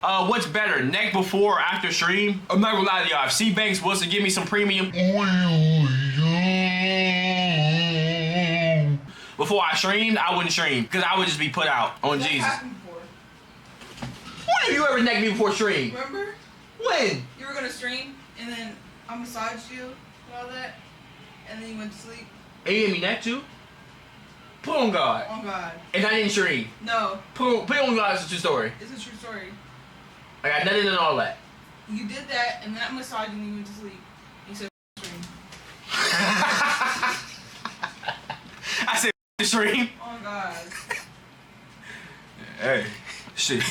What's better, neck before or after stream? I'm not gonna lie to y'all. If Tbvnks was to give me some premium before I streamed, I wouldn't stream because I would just be put out on That Jesus. happened before. When have you ever necked me before stream? Remember? When? You were gonna stream and then I massaged you and all that, and then you went to sleep. And you gave me neck too? Put on God. Oh God. And I didn't stream. No. Put on God, it's a true story. It's a true story. I got nothing and all that. You did that and then I massaged you and you went to sleep. You said stream. I said stream. Oh God. Hey, shit.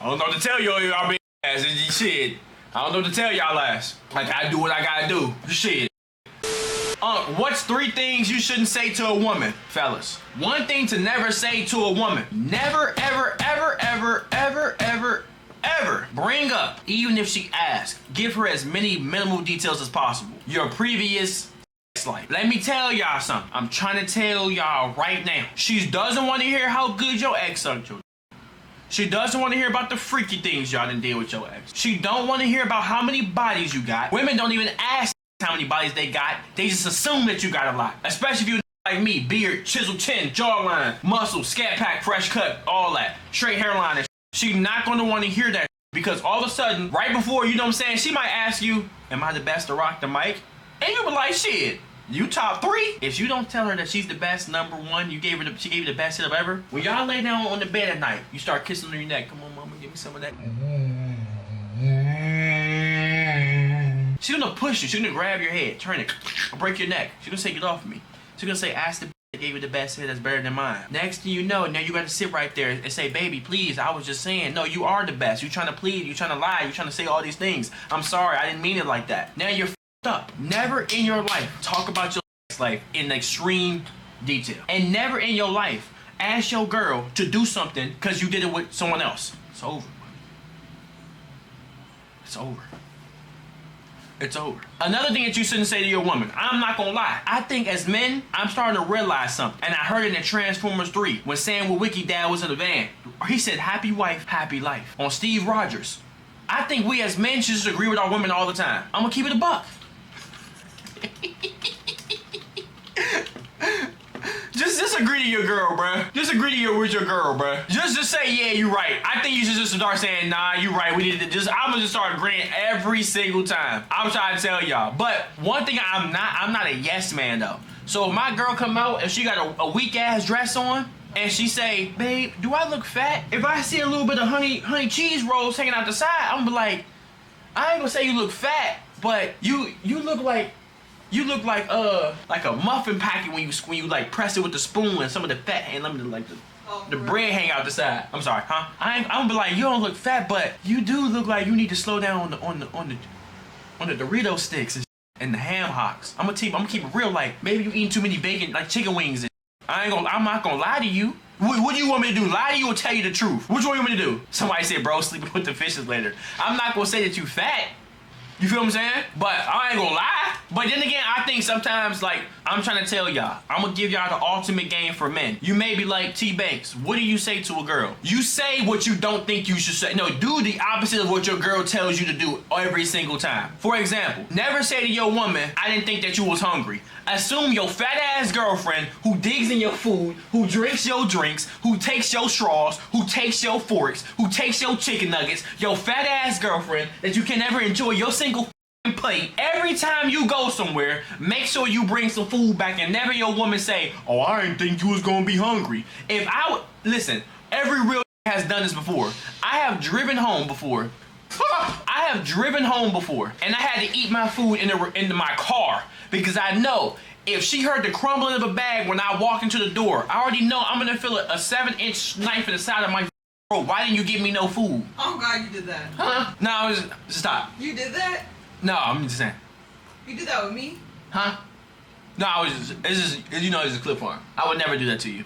I don't know what to tell y'all big ass. Shit. I don't know what to tell y'all ass. Like, I do what I gotta do. Shit. What's 3 things you shouldn't say to a woman, fellas? One thing to never say to a woman. Never, ever, ever, ever, ever, ever, ever bring up, even if she asks, give her as many minimal details as possible. Your previous life. Let me tell y'all something. I'm trying to tell y'all right now. She doesn't want to hear how good your ex sucked your. She doesn't want to hear about the freaky things y'all done did with your ex. She don't want to hear about how many bodies you got. Women don't even ask how many bodies they got. They just assume that you got a lot. Especially if you like me, beard, chiseled chin, jawline, muscle, scat pack, fresh cut, all that. Straight hairline and She not going to want to hear that because all of a sudden, right before, you know what I'm saying, she might ask you, am I the best to rock the mic? And you be like, shit, you top 3? If you don't tell her that she's the best, number 1, she gave you the best hit ever. When y'all lay down on the bed at night, you start kissing on your neck. Come on, mama, give me some of that. She's gonna push you. She's gonna grab your head, turn it, break your neck. She's gonna say, get off of me. She's gonna say, ask the that gave you the best hit that's better than mine. Next thing you know, now you gotta sit right there and say, baby, please, I was just saying, no, you are the best. You trying to plead, you trying to lie, you trying to say all these things. I'm sorry, I didn't mean it like that. Now you're f***ed up. Never in your life talk about your life in extreme detail. And never in your life ask your girl to do something because you did it with someone else. It's over. It's over. It's over. Another thing that you shouldn't say to your woman, I'm not gonna lie. I think as men, I'm starting to realize something. And I heard it in Transformers 3 when Sam Witwicky dad was in the van. He said, happy wife, happy life. On Steve Rogers. I think we as men should just agree with our women all the time. I'm gonna keep it a buck. Just agree to your girl, bruh. Just agree with your girl, bruh. Just say, yeah, you right. I think you should just start saying, nah, you right. We need to I'm gonna just start agreeing every single time. I'm trying to tell y'all. But one thing I'm not a yes man though. So if my girl come out and she got a weak ass dress on and she say, babe, do I look fat? If I see a little bit of honey cheese rolls hanging out the side, I'm gonna be like, I ain't gonna say you look fat, but you look like a muffin packet when you like press it with the spoon and some of the fat and the bread hang out the side. I'm sorry, huh? I'm gonna be like, you don't look fat, but you do look like you need to slow down on the Dorito sticks and the ham hocks. I'm gonna keep it real. Like maybe you eating too many bacon like chicken wings. And I'm not gonna lie to you. What do you want me to do? Lie to you or tell you the truth? Which one you want me to do? Somebody said, bro, sleeping with the fishes later. I'm not gonna say that you fat. You feel what I'm saying? But I ain't gonna lie. But then again, I think sometimes, like, I'm trying to tell y'all, I'm gonna give y'all the ultimate game for men. You may be like, Tbvnks, what do you say to a girl? You say what you don't think you should say. No, do the opposite of what your girl tells you to do every single time. For example, never say to your woman, I didn't think that you was hungry. Assume your fat ass girlfriend who digs in your food, who drinks your drinks, who takes your straws, who takes your forks, who takes your chicken nuggets, your fat ass girlfriend that you can never enjoy your single plate. Every time you go somewhere, make sure you bring some food back and never your woman say, oh, I didn't think you was gonna be hungry. Listen, every real has done this before. I have driven home before and I had to eat my food into my car because I know if she heard the crumbling of a bag when I walk into the door, I already know I'm gonna feel a 7-inch knife in the side of my bro. Why didn't you give me no food? Oh God, you did that. Huh? No, stop. You did that? No, I'm just saying. You did that with me? Huh? No, it's just you know, it's a clip farm. I would never do that to you.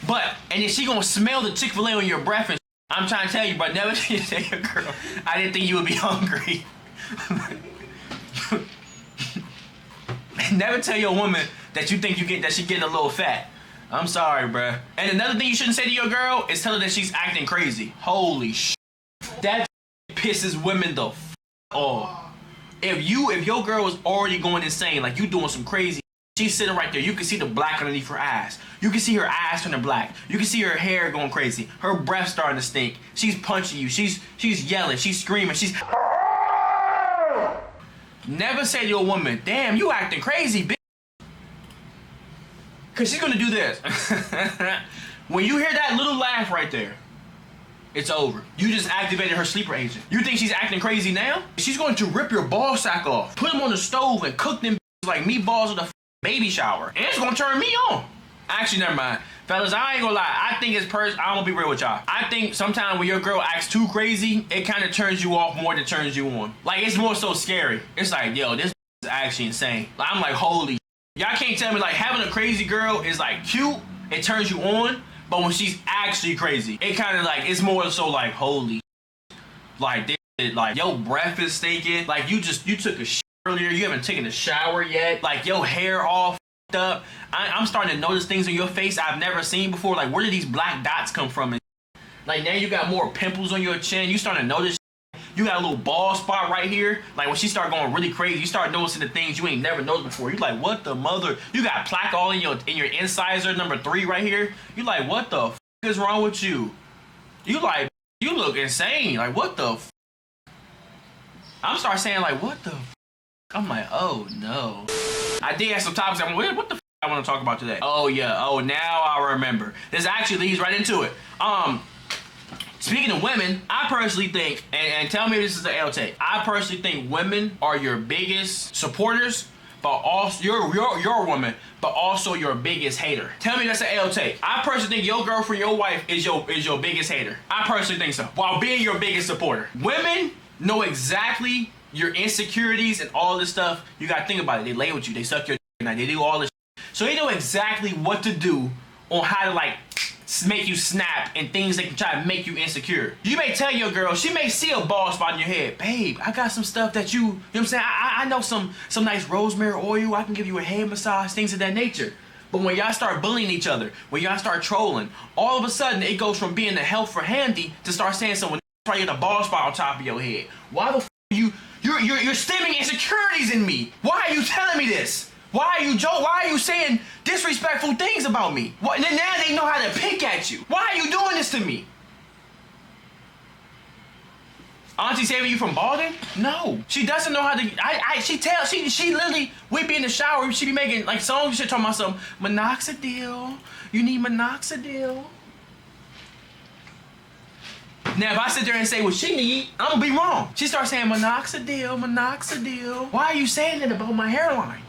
But, and if she gonna smell the Chick-fil-A on your breath and I'm trying to tell you, but never say to your girl, I didn't think you would be hungry. Never tell your woman that you think that she getting a little fat. I'm sorry, bruh. And another thing you shouldn't say to your girl is tell her that she's acting crazy. Holy sh**. That pisses women the f*** off. If your girl is already going insane, like you doing some crazy, she's sitting right there, you can see the black underneath her ass. You can see her ass turning black. You can see her hair going crazy. Her breath starting to stink. She's punching you. She's yelling. She's screaming. She's... Never say to a woman, damn, you acting crazy, bitch. Because she's going to do this. When you hear that little laugh right there, it's over. You just activated her sleeper agent. You think she's acting crazy now? She's going to rip your ball sack off, put them on the stove, and cook them like meatballs with a baby shower. And it's going to turn me on. Actually, never mind. Fellas, I ain't gonna lie. I think it's I'm gonna be real with y'all. I think sometimes when your girl acts too crazy, it kind of turns you off more than turns you on. Like, it's more so scary. It's like, yo, this is actually insane. Like, I'm like, holy. Y'all can't tell me, like, having a crazy girl is, like, cute. It turns you on. But when she's actually crazy, it kind of, like, it's more so, like, holy. Like, this, like, your breath is stinking. Like, you took a shit earlier. You haven't taken a shower yet. Like, your hair all up. I'm starting to notice things on your face I've never seen before. Like, where did these black dots come from? Like, now you got more pimples on your chin. You starting to notice you got a little bald spot right here. Like, when she start going really crazy, you start noticing the things you ain't never noticed before. You like, what the mother? You got plaque all in your incisor number 3 right here. You like, what the f is wrong with you? You like, you look insane. Like, what the f? I'm start saying like, what the f? I'm like, oh no. I did have some topics. I'm like, what the f I want to talk about today? Oh yeah. Oh, now I remember. This actually leads right into it. Speaking of women, I personally think, and tell me if this is an L take. I personally think women are your biggest supporters, but also your woman, but also your biggest hater. Tell me that's an L take. I personally think your girlfriend, your wife is your biggest hater. I personally think so. While being your biggest supporter. Women know exactly your insecurities and all this stuff. You gotta think about it. They lay with you. They suck your dick. They do all this. So they know exactly what to do on how to like make you snap and things that can try to make you insecure. You may tell your girl, she may see a bald spot in your head. Babe, I got some stuff that you know what I'm saying? I know some nice rosemary oil. I can give you a head massage, things of that nature. But when y'all start bullying each other, when y'all start trolling, all of a sudden it goes from being a helpful handy to start saying someone try to get a bald spot on top of your head. Why the f you're stemming insecurities in me? Why are you telling me this? Why are you saying disrespectful things about me? What, and now they know how to pick at you. Why are you doing this to me? Auntie saving you from balding? No. She doesn't know how to, she literally, we be in the shower, she be making like songs, she talking about some minoxidil. You need minoxidil. Now, if I sit there and say what she need, I'm gonna be wrong. She starts saying minoxidil, minoxidil. Why are you saying that about my hairline?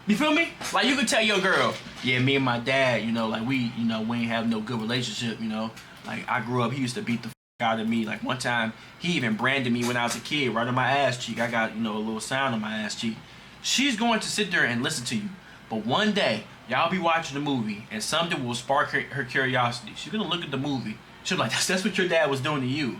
You feel me? Like, you could tell your girl, yeah, me and my dad, you know, like, we ain't have no good relationship, you know. Like, I grew up, he used to beat the f out of me. Like, one time, he even branded me when I was a kid, right on my ass cheek. I got, you know, a little sound on my ass cheek. She's going to sit there and listen to you. But one day, y'all be watching the movie, and something will spark her curiosity. She's gonna look at the movie. She'll be like, that's what your dad was doing to you.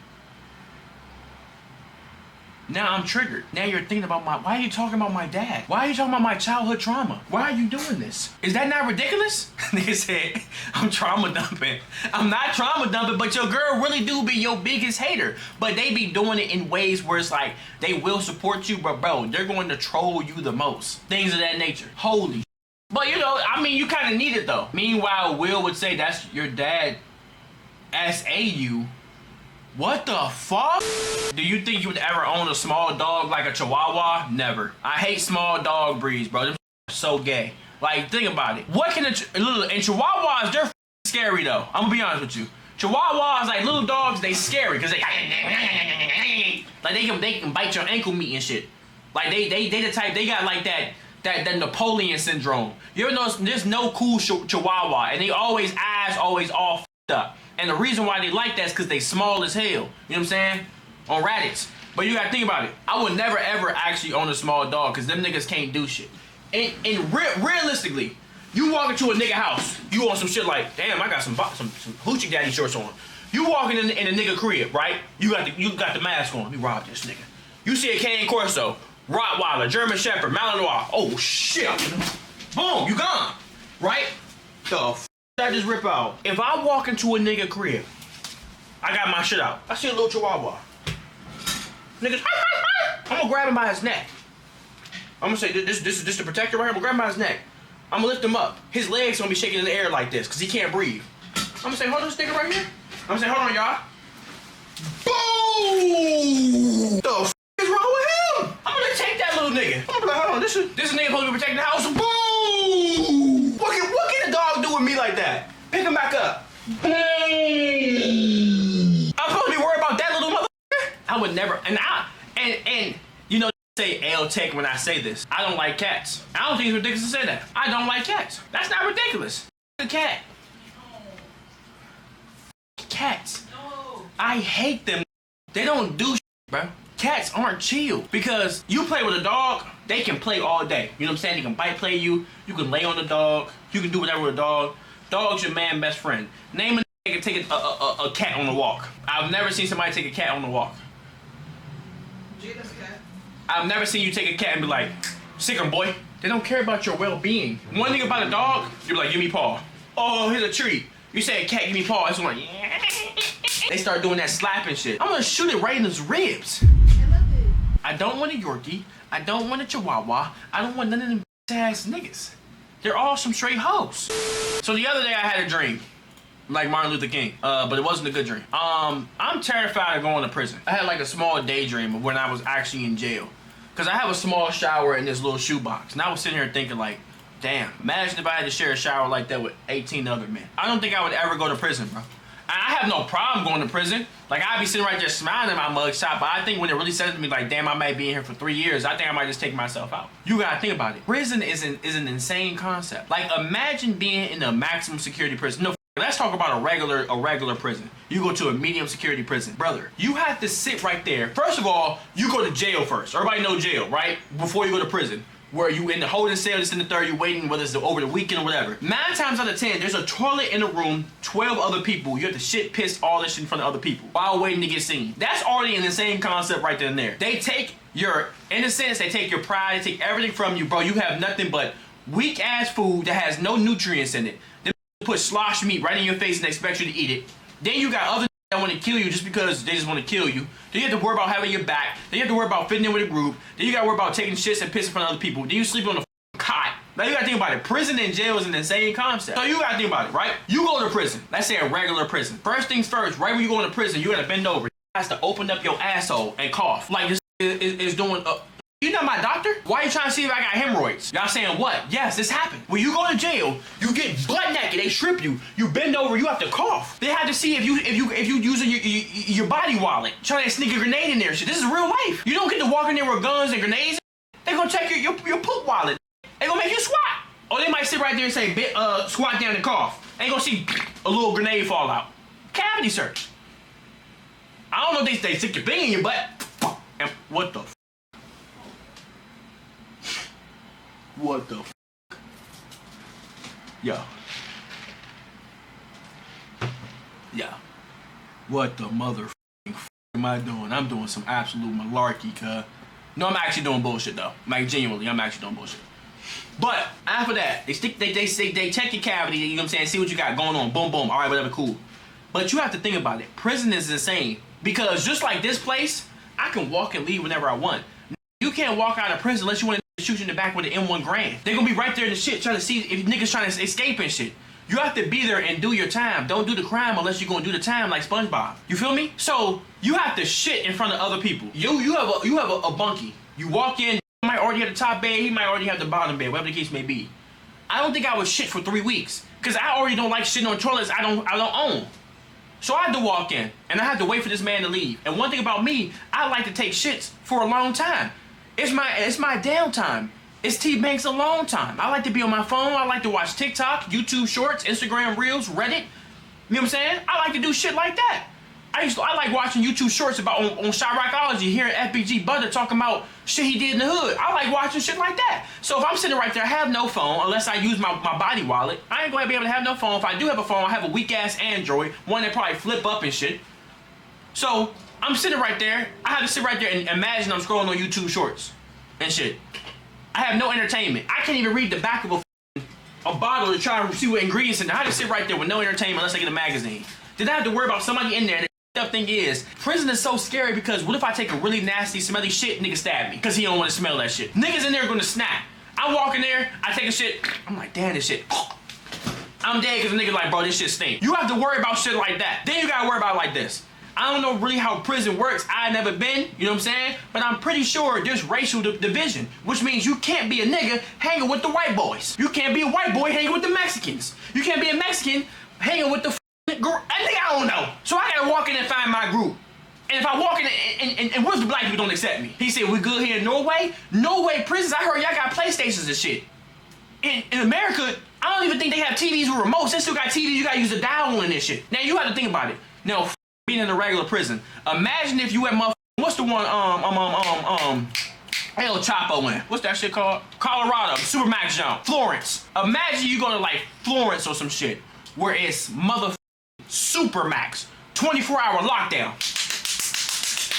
Now I'm triggered. Now you're thinking about why are you talking about my dad? Why are you talking about my childhood trauma? Why are you doing this? Is that not ridiculous? Nigga said, I'm trauma dumping. I'm not trauma dumping, but your girl really do be your biggest hater. But they be doing it in ways where it's like, they will support you, but bro, they're going to troll you the most. Things of that nature. Holy. But you know, I mean, you kind of need it though. Meanwhile, Will would say that's your dad S.A.U. What the fuck? Do you think you would ever own a small dog like a Chihuahua? Never. I hate small dog breeds, bro. Them are so gay. Like, think about it. What can and Chihuahuas, they're scary though. I'm gonna be honest with you. Chihuahuas, like little dogs, they scary because they like they can bite your ankle meat and shit. Like they the type, they got like that Napoleon syndrome. You ever notice there's no cool Chihuahua and they always all f***ed up. And the reason why they like that is because they small as hell. You know what I'm saying? On Raditz. But you gotta think about it. I would never ever actually own a small dog because them niggas can't do shit. And realistically, you walk into a nigga house, you on some shit like, damn, I got some hoochie daddy shorts on. You walking in a nigga crib, right? You got the mask on. Let me rob this nigga. You see a Cane Corso, Rottweiler, German Shepherd, Malinois. Oh shit. Boom, you gone. Right? The f I just rip out. If I walk into a nigga crib, I got my shit out. I see a little chihuahua. Niggas, I'm gonna grab him by his neck. I'm gonna say, this is the protector right here. I'm gonna grab him by his neck. I'm gonna lift him up. His legs gonna be shaking in the air like this, cause he can't breathe. I'm gonna say, hold on, this nigga right here. I'm gonna say, hold on, y'all. Boom! The f is wrong with him? I'm gonna take that little nigga. I'm gonna be like, hold on, this nigga supposed to be protecting the house. Boom! What can a dog do with me like that? Pick him back up. I'm supposed to be worried about that little motherfucker? I would never, and you know, say L Tech when I say this. I don't like cats. I don't think it's ridiculous to say that. I don't like cats. That's not ridiculous. A cat. Cats. No. I hate them. They don't do shit, bro. Cats aren't chill because you play with a dog, they can play all day. You know what I'm saying? They can bite play you. You can lay on the dog. You can do whatever with a dog. Dog's your man best friend. Name a nigga take a cat on a walk. I've never seen somebody take a cat on a walk. Jada's cat. I've never seen you take a cat and be like, sick 'em, boy. They don't care about your well-being. One thing about a dog, you're like, give me paw. Oh, here's a treat. You say a cat, give me paw. It's like, they start doing that slapping shit. I'm gonna shoot it right in his ribs. I love it. I don't want a Yorkie. I don't want a Chihuahua. I don't want none of them ass niggas. They're all some straight hoes. So the other day I had a dream, like Martin Luther King, but it wasn't a good dream. I'm terrified of going to prison. I had like a small daydream of when I was actually in jail. Cause I have a small shower in this little shoebox. And I was sitting here thinking like, damn, imagine if I had to share a shower like that with 18 other men. I don't think I would ever go to prison, bro. I have no problem going to prison. Like, I'd be sitting right there smiling at my mugshot, but I think when it really says to me, like, damn, I might be in here for 3 years, I think I might just take myself out. You gotta think about it. Prison is an insane concept. Like, imagine being in a maximum security prison. No, let's talk about a regular prison. You go to a medium security prison. Brother, you have to sit right there. First of all, you go to jail first. Everybody know jail, right? Before you go to prison. Where you in the holding cell, just in the third, you waiting, whether it's over the weekend or whatever. 9 times out of 10, there's a toilet in the room, 12 other people. You have to shit, piss, all this shit in front of other people while waiting to get seen. That's already an insane concept right there and there. They take your innocence, they take your pride, they take everything from you, bro. You have nothing but weak ass food that has no nutrients in it. They put slosh meat right in your face and expect you to eat it. Then you got other that want to kill you just because they just want to kill you. Then you have to worry about having your back. Then you have to worry about fitting in with a group. Then you got to worry about taking shits and pissing in front of other people. Then you sleep on a cot. Now you got to think about it. Prison and jail is an insane concept. So you got to think about it, right? You go to prison. Let's say a regular prison. First things first, right when you go into prison, you got to bend over. You has to open up your asshole and cough. Like this is doing you not my doctor? Why are you trying to see if I got hemorrhoids? Y'all saying what? Yes, this happened. When you go to jail, you get butt naked. They strip you. You bend over. You have to cough. They have to see if you using your body wallet, trying to sneak a grenade in there. Shit, this is real life. You don't get to walk in there with guns and grenades. They gonna check your poop wallet. They gonna make you squat. Or they might sit right there and say, squat down and cough. They gonna see a little grenade fall out. Cavity search. I don't know if they stick your thing in your butt. And what the? What the f? Yo. Yeah. What the mother f am I doing? I'm doing some absolute malarkey, cuz. No, I'm actually doing bullshit though. Like genuinely, I'm actually doing bullshit. But after that, they check your cavity, you know what I'm saying, see what you got going on. Boom, boom, alright, whatever, cool. But you have to think about it. Prison is insane. Because just like this place, I can walk and leave whenever I want. You can't walk out of prison unless you want to shoot you in the back with an M1 Grand. They gonna be right there in the shit trying to see if niggas trying to escape and shit. You have to be there and do your time. Don't do the crime unless you're gonna do the time like SpongeBob. You feel me? So you have to shit in front of other people. You have a bunkie. You walk in, you might already have the top bed, he might already have the bottom bed, whatever the case may be. I don't think I would shit for 3 weeks. Cause I already don't like shitting on toilets I don't own. So I had to walk in and I had to wait for this man to leave. And one thing about me, I like to take shits for a long time. It's my downtime. It's Tbvnks alone time. I like to be on my phone. I like to watch TikTok, YouTube Shorts, Instagram Reels, Reddit. You know what I'm saying? I like to do shit like that. I like watching YouTube Shorts about on Chiracology, hearing FBG Butter talking about shit he did in the hood. I like watching shit like that. So if I'm sitting right there, I have no phone unless I use my body wallet. I ain't gonna be able to have no phone. If I do have a phone, I have a weak ass Android, one that probably flip up and shit. So I'm sitting right there. I have to sit right there and imagine I'm scrolling on YouTube Shorts and shit. I have no entertainment. I can't even read the back of a a bottle to try to see what ingredients in there. I just sit right there with no entertainment unless I get a magazine. Then I have to worry about somebody in there. And the thing is, prison is so scary because what if I take a really nasty, smelly shit, nigga stab me? Because he don't want to smell that shit. Niggas in there are gonna snap. I walk in there, I take a shit, I'm like, damn, this shit. I'm dead because the nigga like, bro, this shit stink. You have to worry about shit like that. Then you gotta worry about it like this. I don't know really how prison works. I've never been, you know what I'm saying? But I'm pretty sure there's racial division, which means you can't be a nigga hanging with the white boys. You can't be a white boy hanging with the Mexicans. You can't be a Mexican hanging with the girl. I think I don't know. So I gotta walk in and find my group. And if I walk in and what if the black people don't accept me? He said, we good here in Norway? Norway prisons, I heard y'all got PlayStations and shit. In America, I don't even think they have TVs with remotes. They still got TVs, you gotta use a dial on this shit. Now you have to think about it. Now, being in a regular prison, imagine if you had what's the one, El Chapo in? What's that shit called? Colorado, Supermax Zone, Florence. Imagine you go to like Florence or some shit, where it's Supermax, 24-hour lockdown.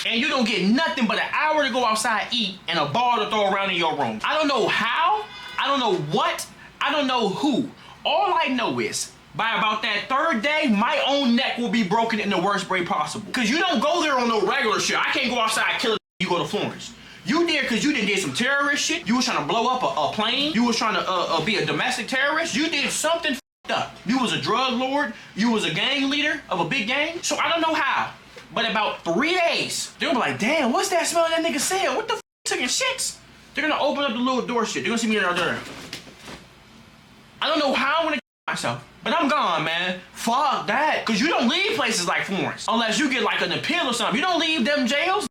And you don't get nothing but an hour to go outside, eat, and a ball to throw around in your room. I don't know how, I don't know what, I don't know who. All I know is, by about that third day, my own neck will be broken in the worst way possible. Because you don't go there on no regular shit. I can't go outside killing you go to Florence. You there because you did some terrorist shit. You was trying to blow up a plane. You was trying to be a domestic terrorist. You did something up. You was a drug lord. You was a gang leader of a big gang. So I don't know how. But about 3 days, they're gonna be like, damn, what's that smell that nigga said? What the f taking shits? They're gonna open up the little door shit. They're gonna see me in there. I don't know how I'm gonna myself, but I'm gone, man. Fuck that. Cause you don't leave places like Florence unless you get like an appeal or something. You don't leave them jails.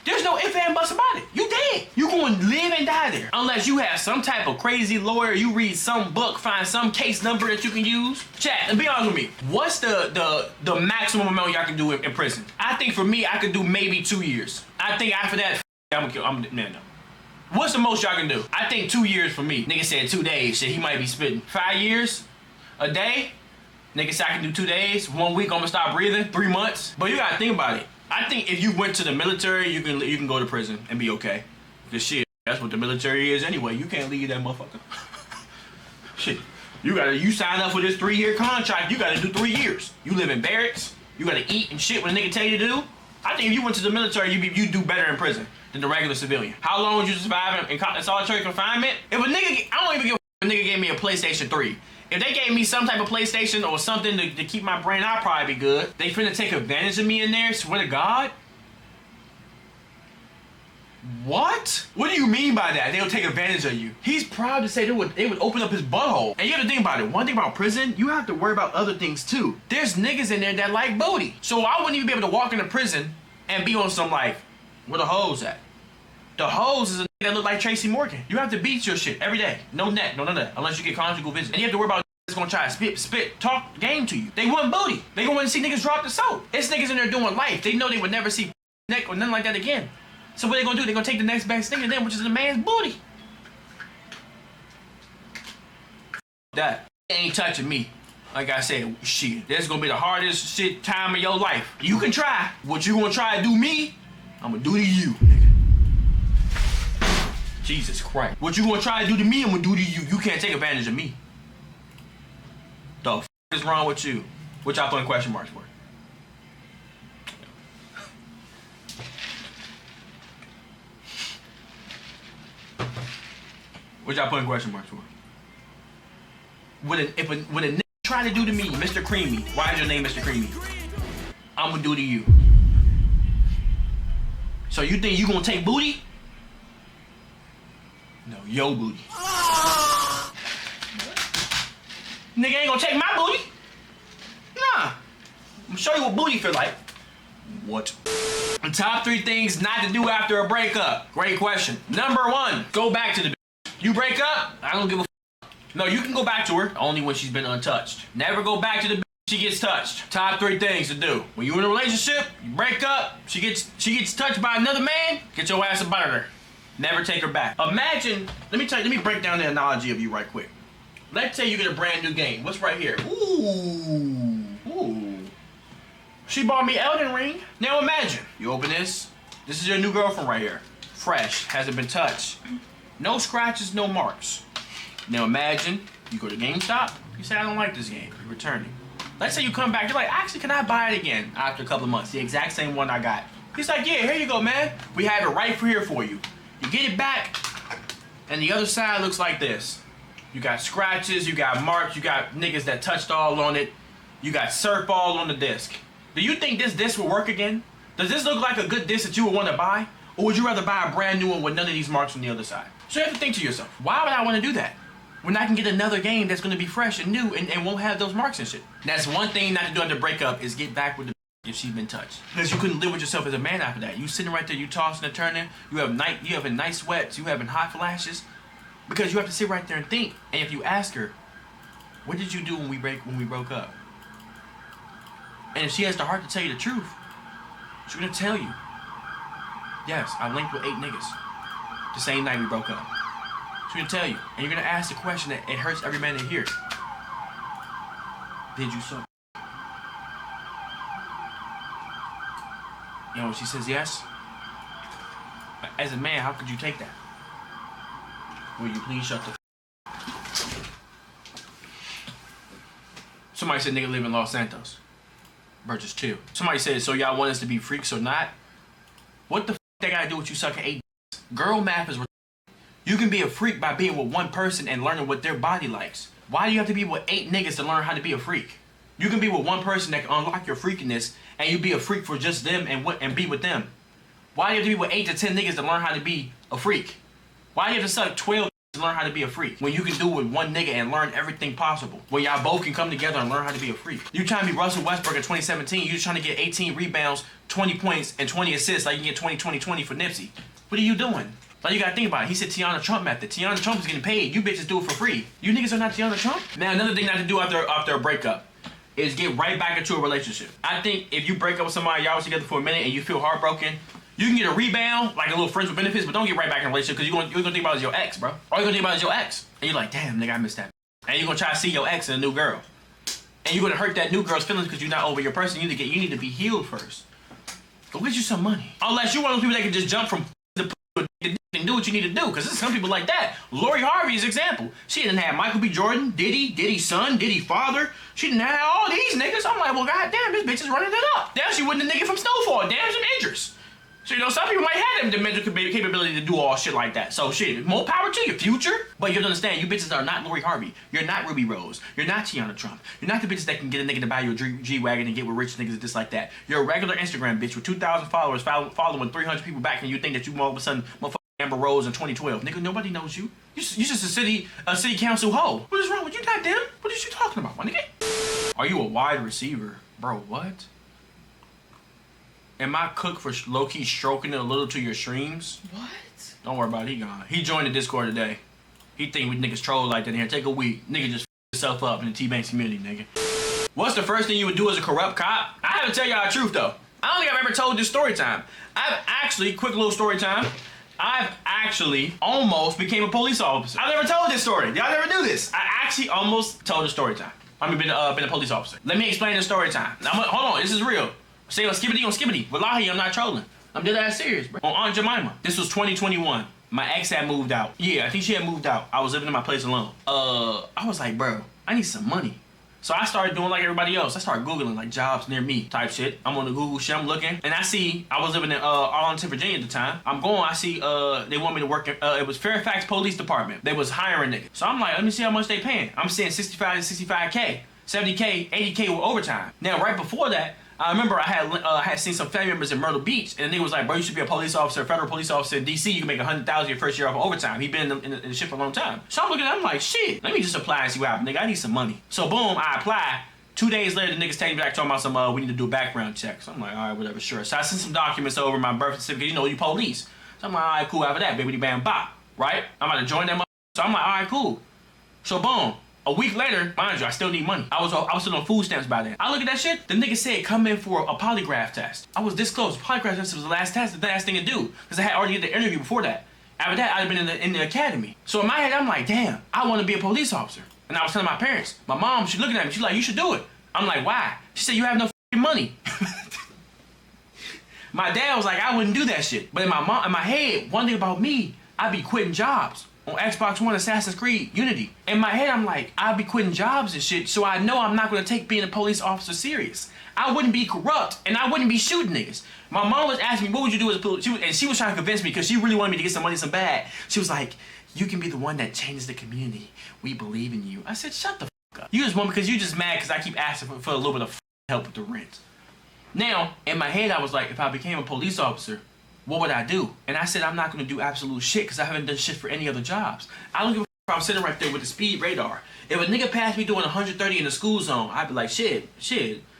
There's no ifs and buts about it. You dead. You gonna live and die there. Unless you have some type of crazy lawyer, you read some book, find some case number that you can use. Chat, and be honest with me. What's the maximum amount y'all can do in prison? I think for me, I could do maybe 2 years. I think after that, no. What's the most y'all can do? I think 2 years for me. Nigga said 2 days. Shit, he might be spitting. 5 years? A day? Nigga said I can do 2 days. 1 week, I'm gonna stop breathing. 3 months. But you gotta think about it. I think if you went to the military, you can go to prison and be okay. Because shit, that's what the military is anyway. You can't leave that motherfucker. Shit. You sign up for this 3-year contract, you gotta do 3 years. You live in barracks, you gotta eat and shit when a nigga tell you to do. I think if you went to the military, you do better in prison than the regular civilian. How long would you survive in solitary confinement? If a nigga, I don't even give a nigga gave me a PlayStation 3. If they gave me some type of PlayStation or something to keep my brain, I'd probably be good. They finna take advantage of me in there, swear to God. What? What do you mean by that? They'll take advantage of you. He's proud to say they would open up his butthole. And you have to think about it. One thing about prison, you have to worry about other things too. There's niggas in there that like booty. So I wouldn't even be able to walk into prison and be on some like, where the hoes at? The hoes is a nigga that look like Tracy Morgan. You have to beat your shit every day. No neck, no none of that. Unless you get conjugal visit. And you have to worry about niggas gonna try to spit, talk game to you. They want booty. They gonna want to see niggas drop the soap. It's niggas in there doing life. They know they would never see neck or nothing like that again. So what they gonna do? They gonna take the next best thing to them, which is the man's booty. That ain't touching me. Like I said, shit, that's gonna be the hardest shit time of your life. You can try. What you gonna try to do me, I'm gonna do to you, nigga. Jesus Christ. What you gonna try to do to me, I'm gonna do to you. You can't take advantage of me. The f is wrong with you? What y'all putting question marks for? What y'all putting question marks for? When a nigga try to do to me, Mr. Creamy, why is your name Mr. Creamy? I'm gonna do to you. So you think you gonna take booty? No, yo booty. Nigga ain't gonna take my booty. Nah. I'm gonna show you what booty feel like. What? The top 3 things not to do after a breakup. Great question. Number 1, go back to the bitch. You break up, I don't give a f. No, you can go back to her, only when she's been untouched. Never go back to the bitch she gets touched. Top 3 things to do. When you're in a relationship, you break up, she gets touched by another man, get your ass about her. Never take her back. Imagine, let me break down the analogy of you right quick. Let's say you get a brand new game. What's right here? Ooh. She bought me Elden Ring. Now imagine, you open this. This is your new girlfriend right here. Fresh, hasn't been touched. No scratches, no marks. Now imagine You go to GameStop, you say, I don't like this game, you return it. Let's say you come back, you're like, actually, can I buy it again after a couple of months? The exact same one I got. He's like, yeah, here you go, man. We have it right here for you. You get it back, and the other side looks like this. You got scratches, you got marks, you got niggas that touched all on it. You got surf all on the disc. Do you think this disc will work again? Does this look like a good disc that you would want to buy? Or would you rather buy a brand new one with none of these marks on the other side? So you have to think to yourself, why would I want to do that? When I can get another game that's going to be fresh and new and won't have those marks and shit. That's one thing not to do after breakup is get back with the if she's been touched. Because you couldn't live with yourself as a man after that. You sitting right there, you tossing and turning, you having night sweats, you having hot flashes. Because you have to sit right there and think. And if you ask her, what did you do when we broke up? And if she has the heart to tell you the truth, she's gonna tell you. Yes, I linked with 8 niggas the same night we broke up. She's gonna tell you. And you're gonna ask the question that it hurts every man to hear. Did you suck? You know, she says yes. As a man, how could you take that? Will you please shut the Somebody said nigga live in Los Santos. Burgess too. Somebody said, so y'all want us to be freaks or not? What the they gotta do with you sucking 8 Girl math is you can be a freak by being with one person and learning what their body likes. Why do you have to be with 8 niggas to learn how to be a freak? You can be with one person that can unlock your freakiness and you be a freak for just them and be with them. Why do you have to be with 8 to 10 niggas to learn how to be a freak? Why do you have to suck 12 to learn how to be a freak? When you can do it with one nigga and learn everything possible. When y'all both can come together and learn how to be a freak. You trying to be Russell Westbrook in 2017, you just trying to get 18 rebounds, 20 points, and 20 assists like you get 20-20-20 for Nipsey. What are you doing? Like you gotta think about it. He said Tiana Trump method. Tiana Trump is getting paid. You bitches do it for free. You niggas are not Tiana Trump? Now another thing not to do after a breakup is get right back into a relationship. I think if you break up with somebody, y'all was together for a minute and you feel heartbroken, you can get a rebound, like a little friends with benefits, but don't get right back in a relationship because you're gonna think about it as your ex, bro. All you're gonna think about is your ex. And you're like, damn, nigga, I missed that. And you're gonna try to see your ex and a new girl. And you're gonna hurt that new girl's feelings because you're not over your person. You need to be healed first. Go get you some money. Unless you're one of those people that can just jump from the and do what you need to do, because there's some people like that. Lori Harvey's example. She didn't have Michael B. Jordan, Diddy's son, Diddy's father. She didn't have all these niggas. I'm like, well, goddamn, this bitch is running it up. Damn, she wasn't a nigga from Snowfall. Damn, some Idris. So, you know, some people might have the mental capability to do all shit like that. So, shit, more power to your future. But you have to understand, you bitches are not Lori Harvey. You're not Ruby Rose. You're not Tiana Trump. You're not the bitches that can get a nigga to buy you a G-Wagon and get with rich niggas and just like that. You're a regular Instagram bitch with 2,000 followers following 300 people back, and you think that you all of a sudden, motherfucker, Amber Rose in 2012. Nigga, nobody knows you. You're just a city council hoe. What is wrong with you? Not them. What is you talking about, my nigga? Are you a wide receiver? Bro, what? Am I cooked for low-key stroking it a little to your streams? What? Don't worry about it, he gone. He joined the Discord today. He think we niggas troll like that in here. Take a week. Nigga just yourself up in the Tbvnks community, nigga. What's the first thing you would do as a corrupt cop? I have to tell y'all the truth, though. I don't think I've ever told this story time. Quick little story time. I've actually almost became a police officer. I've never told this story. Y'all never do this. I actually almost told the story time. I've been a police officer. Let me explain the story time. Hold on, this is real. Say on skibbity. Wallahi, I'm not trolling. I'm dead ass serious, bro. On Aunt Jemima. This was 2021. My ex had moved out. Yeah, I think she had moved out. I was living in my place alone. I was like, bro, I need some money. So I started doing like everybody else. I started Googling like jobs near me type shit. I'm on the Google shit, I'm looking. And I see, I was living in Arlington, Virginia at the time. I'm going, I see they want me to work in, it was Fairfax Police Department. They was hiring niggas. So I'm like, let me see how much they paying. I'm seeing 65 to 65K, 70K, 80K with overtime. Now, right before that, I remember I had seen some family members in Myrtle Beach, and the nigga was like, bro, you should be a police officer, a federal police officer in D.C. You can make $100,000 your first year off of overtime. He been in the shit for a long time. So I'm looking at him like, shit, let me just apply and see what happens, nigga. I need some money. So boom, I apply. 2 days later, the niggas take me back talking about some, we need to do a background check. So I'm like, all right, whatever, sure. So I sent some documents over, my birth certificate, you know, you police. So I'm like, all right, cool, after that, baby, bam, bop, right? I'm about to join them. So I'm like, all right, cool. So boom. A week later, mind you, I still need money. I was still on food stamps by then. I look at that shit, the nigga said come in for a polygraph test. I was this close. Polygraph test was the last test, the last thing to do. Because I had already did the interview before that. After that, I'd been in the academy. So in my head, I'm like, damn, I want to be a police officer. And I was telling my parents. My mom, she's looking at me, she's like, you should do it. I'm like, why? She said, you have no money. My dad was like, I wouldn't do that shit. But in my head, one thing about me, I'd be quitting jobs. on Xbox One Assassin's Creed Unity. In my head, I'm like, I'll be quitting jobs and shit, so I know I'm not gonna take being a police officer serious. I wouldn't be corrupt, and I wouldn't be shooting niggas. My mom was asking me, what would you do as a police? And she was trying to convince me, because she really wanted me to get some money, some bag. She was like, you can be the one that changes the community. We believe in you. I said, shut the fuck up. You just want because you just mad because I keep asking for a little bit of help with the rent. Now, in my head, I was like, if I became a police officer, what would I do? And I said, I'm not going to do absolute shit because I haven't done shit for any other jobs. I don't give a fuck if I'm sitting right there with the speed radar. If a nigga passed me doing 130 in the school zone, I'd be like, shit.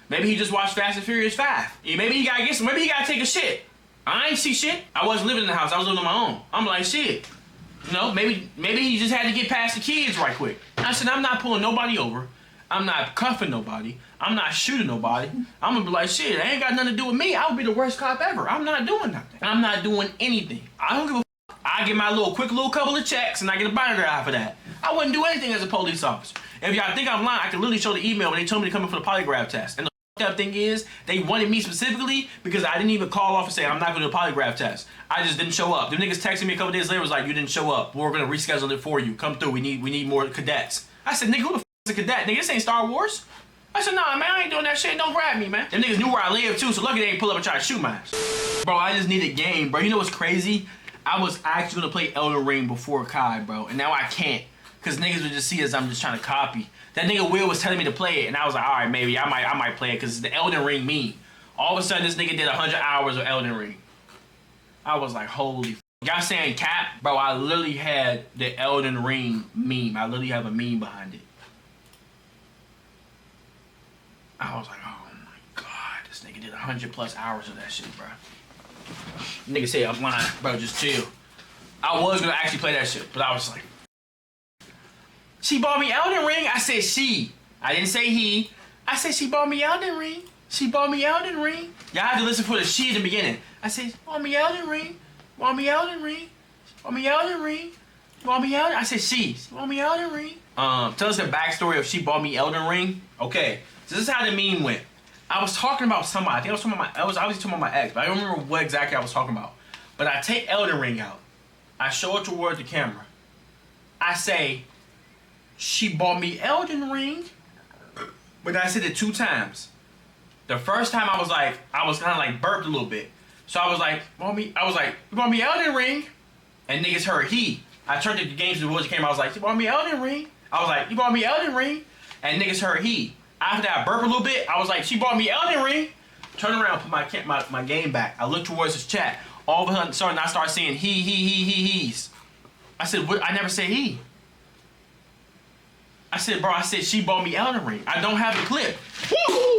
Maybe he just watched Fast and Furious 5. Maybe he gotta get some, maybe he gotta take a shit. I ain't see shit. I wasn't living in the house, I was living on my own. I'm like, shit. You know, maybe he just had to get past the kids right quick. I said, I'm not pulling nobody over. I'm not cuffing nobody. I'm not shooting nobody. I'm gonna be like, shit, it ain't got nothing to do with me. I would be the worst cop ever. I'm not doing nothing. I'm not doing anything. I don't give a fuck. I get my quick little couple of checks and I get a binder for that. I wouldn't do anything as a police officer. If y'all think I'm lying, I can literally show the email when they told me to come in for the polygraph test. And the up thing is, they wanted me specifically because I didn't even call off and say I'm not gonna do a polygraph test. I just didn't show up. The niggas texted me a couple days later, was like, you didn't show up. We're gonna reschedule it for you. Come through. We need more cadets. I said, nigga, who the f is a cadet? Nigga, this ain't Star Wars. I said, nah, man, I ain't doing that shit. Don't grab me, man. Them niggas knew where I live too, so lucky they ain't pull up and try to shoot my ass. Bro, I just need a game, bro. You know what's crazy? I was actually gonna play Elden Ring before Kai, bro, and now I can't. Cause niggas would just see as I'm just trying to copy. That nigga Will was telling me to play it, and I was like, all right, maybe I might play it, cause it's the Elden Ring meme. All of a sudden, this nigga did 100 hours of Elden Ring. I was like, holy f. Y'all saying cap? Bro, I literally had the Elden Ring meme. I literally have a meme behind it. I was like, oh my god, this nigga did 100+ hours of that shit, bro. Nigga said I'm lying, bro, just chill. I was gonna actually play that shit, but I was like, she bought me Elden Ring. I said she. I didn't say he. I said she bought me Elden Ring. She bought me Elden Ring. Y'all had to listen for the she in the beginning. I said, she bought me Elden Ring. Bought me Elden Ring. Bought me Elden Ring. Bought me Elden. I said she bought me Elden Ring. Tell us the backstory of she bought me Elden Ring. Okay, so this is how the meme went. I was talking about somebody. I think I was talking about I was obviously talking about my ex, but I don't remember what exactly I was talking about. But I take Elden Ring out. I show it toward the camera. I say, she bought me Elden Ring. But I said it 2 times. The first time I was kind of like burped a little bit. So I was like, you bought me Elden Ring. And niggas heard he. I turned the games to the woods came. I was like, you bought me Elden Ring. I was like, you bought me Elden Ring. And niggas heard he. After that, I burped a little bit. I was like, she bought me Elden Ring. Turn around, put my game back. I look towards his chat. All of a sudden, I start saying he's. I said, what? I never said he. I said, bro, she bought me Elden Ring. I don't have the clip. Woo!